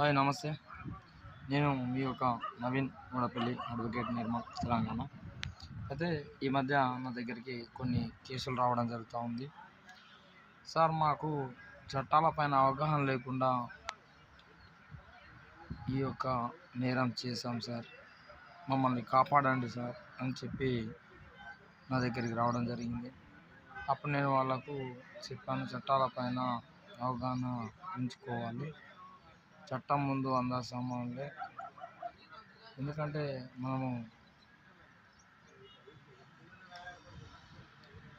Hi నమస్తే. నేను మీ యొక్క నవీన్ మూడపల్లి అడ్వకేట్ నిర్మల్ తెలంగాణ. అయితే ఈ మధ్య నా దగ్గరికి కొన్ని కేసులు రావడం జరుగుతూ ఉంది. సార్, మాకు చట్టాలపైన అవగాహన లేకుండా ఈ యొక్క నేరం చేశాం సార్, మమ్మల్ని కాపాడండి సార్ అని చెప్పి నా దగ్గరికి రావడం జరిగింది. అప్పుడు నేను వాళ్ళకు చెప్పాను, చట్టాలపైన అవగాహన ఉంచుకోవాలి, చట్టం ముందు అందరు సమానులే. ఎందుకంటే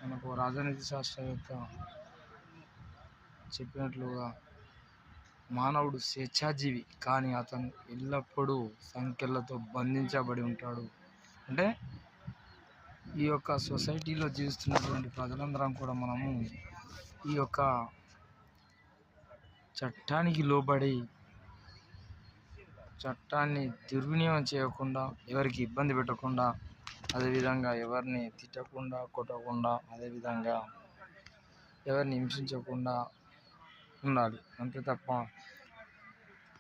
మనకు రాజనీతి శాస్త్రవేత్త చెప్పినట్లుగా మానవుడు స్వేచ్ఛాజీవి, కానీ అతను ఎల్లప్పుడూ సంఖ్యలతో బంధించబడి ఉంటాడు. అంటే ఈ యొక్క సొసైటీలో జీవిస్తున్నటువంటి ప్రజలందరం కూడా మనము ఈ యొక్క చట్టానికి లోబడి చట్టాన్ని దుర్వినియోగం చేయకుండా, ఎవరికి ఇబ్బంది పెట్టకుండా, అదేవిధంగా ఎవరిని తిట్టకుండా కొట్టకుండా, అదేవిధంగా ఎవరిని హింసించకుండా ఉండాలి. అంతే తప్ప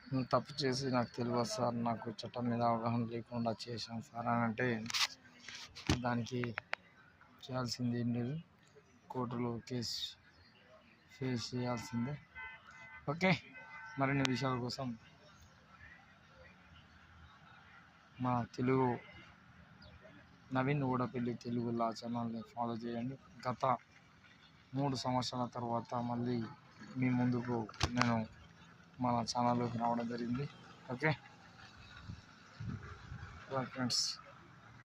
నువ్వు తప్పు చేసి నాకు తెలియదు సార్, నాకు చట్టం మీద అవగాహన లేకుండా చేశాను సార్ అని అంటే దానికి చేయాల్సింది ఏం లేదు, కోర్టులో కేసు ఫేస్ చేయాల్సిందే. ఓకే, మరిన్ని విషయాల కోసం మా తెలుగు నవీన్ ఊడపల్లి తెలుగు లా ఛానల్ని ఫాలో చేయండి. గత 3 సంవత్సరాల తర్వాత మళ్ళీ మీ ముందుకు నేను మన ఛానల్లోకి రావడం జరిగింది. Okay friends.